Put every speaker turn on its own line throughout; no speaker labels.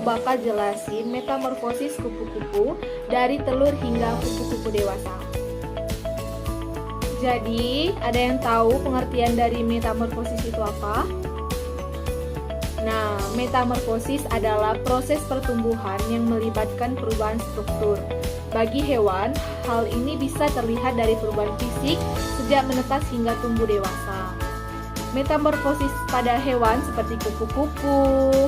bakal jelasin metamorfosis kupu-kupu dari telur hingga kupu-kupu dewasa. Jadi, ada yang tahu pengertian dari metamorfosis itu apa? Nah, metamorfosis adalah proses pertumbuhan yang melibatkan perubahan struktur. Bagi hewan, hal ini bisa terlihat dari perubahan fisik sejak menetas hingga tumbuh dewasa. Metamorfosis pada hewan seperti kupu-kupu,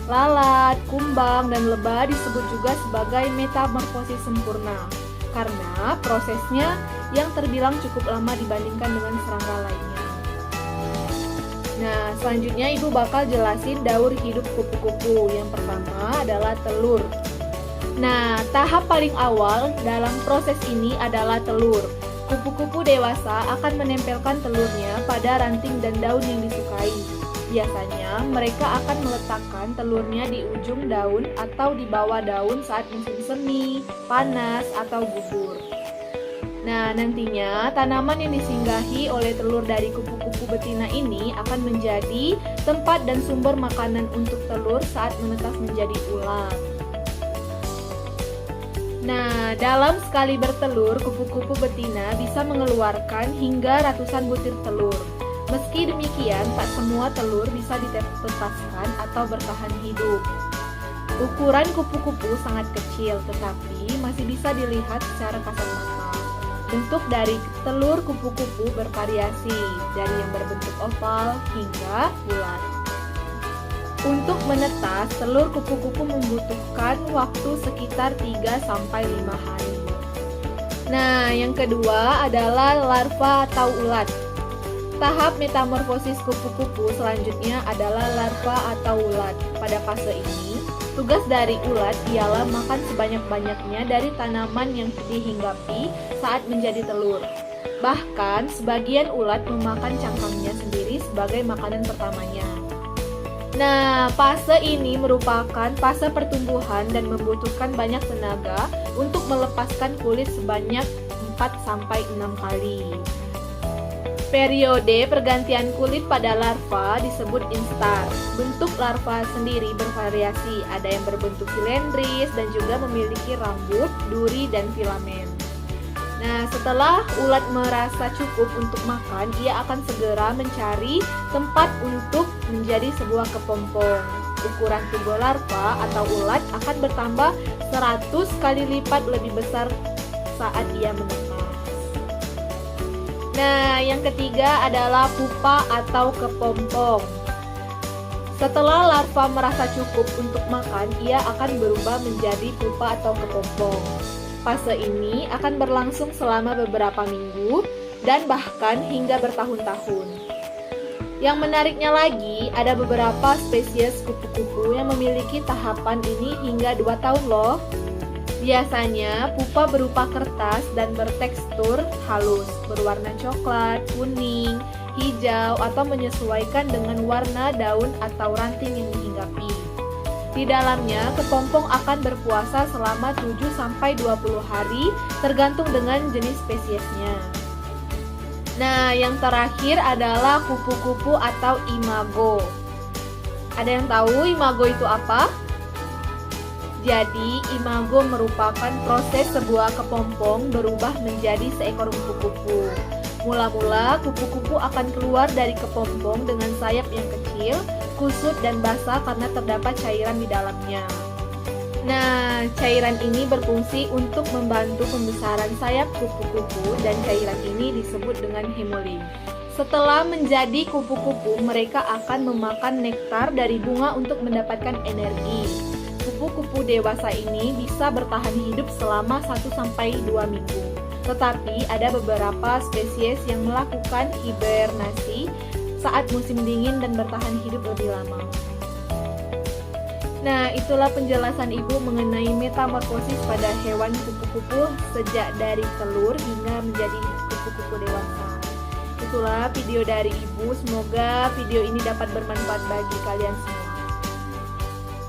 lalat, kumbang, dan lebah disebut juga sebagai metamorfosis sempurna karena prosesnya yang terbilang cukup lama dibandingkan dengan serangga lainnya. Nah, selanjutnya Ibu bakal jelasin daur hidup kupu-kupu. Yang pertama adalah telur. Nah, tahap paling awal dalam proses ini adalah telur. Kupu-kupu dewasa akan menempelkan telurnya pada ranting dan daun yang disukai. Biasanya, mereka akan meletakkan telurnya di ujung daun atau di bawah daun saat musim semi, panas, atau gugur. Nah, nantinya tanaman yang disinggahi oleh telur dari kupu-kupu betina ini akan menjadi tempat dan sumber makanan untuk telur saat menetas menjadi ulat. Nah, dalam sekali bertelur, kupu-kupu betina bisa mengeluarkan hingga ratusan butir telur. Meski demikian, tak semua telur bisa ditetaskan atau bertahan hidup. Ukuran kupu-kupu sangat kecil, tetapi masih bisa dilihat secara kasat mata. Bentuk dari telur kupu-kupu bervariasi, dari yang berbentuk oval hingga bulat. Untuk menetas, telur kupu-kupu membutuhkan waktu sekitar 3-5 hari. Nah, yang kedua adalah larva atau ulat. Tahap metamorfosis kupu-kupu selanjutnya adalah larva atau ulat. Pada fase ini, tugas dari ulat ialah makan sebanyak-banyaknya dari tanaman yang dihinggapi saat menjadi telur. Bahkan, sebagian ulat memakan cangkangnya sendiri sebagai makanan pertamanya. Nah, fase ini merupakan fase pertumbuhan dan membutuhkan banyak tenaga untuk melepaskan kulit sebanyak 4-6 kali. Periode pergantian kulit pada larva disebut instar. Bentuk larva sendiri bervariasi, ada yang berbentuk silindris dan juga memiliki rambut, duri, dan filamen. Nah, setelah ulat merasa cukup untuk makan, ia akan segera mencari tempat untuk menjadi sebuah kepompong. Ukuran tubuh larva atau ulat akan bertambah 100 kali lipat lebih besar saat ia menetas. Nah, yang ketiga adalah pupa atau kepompong. Setelah larva merasa cukup untuk makan, ia akan berubah menjadi pupa atau kepompong. Fase ini akan berlangsung selama beberapa minggu dan bahkan hingga bertahun-tahun. Yang menariknya lagi, ada beberapa spesies kupu-kupu yang memiliki tahapan ini hingga 2 tahun loh. Biasanya pupa berupa kertas dan bertekstur halus, berwarna coklat, kuning, hijau, atau menyesuaikan dengan warna daun atau ranting yang dihinggapi. Di dalamnya, kepompong akan berpuasa selama 7-20 hari, tergantung dengan jenis spesiesnya. Nah, yang terakhir adalah kupu-kupu atau imago. Ada yang tahu imago itu apa? Jadi, imago merupakan proses sebuah kepompong berubah menjadi seekor kupu-kupu. Mula-mula, kupu-kupu akan keluar dari kepompong dengan sayap yang kecil, kusut dan basah karena terdapat cairan di dalamnya. Nah, cairan ini berfungsi untuk membantu pembesaran sayap kupu-kupu dan cairan ini disebut dengan hemolim. Setelah menjadi kupu-kupu, mereka akan memakan nektar dari bunga untuk mendapatkan energi. Kupu-kupu dewasa ini bisa bertahan hidup selama 1-2 minggu. Tetapi ada beberapa spesies yang melakukan hibernasi saat musim dingin dan bertahan hidup lebih lama. Nah, itulah penjelasan Ibu mengenai metamorfosis pada hewan kupu-kupu sejak dari telur hingga menjadi kupu-kupu dewasa. Itulah video dari Ibu, semoga video ini dapat bermanfaat bagi kalian semua.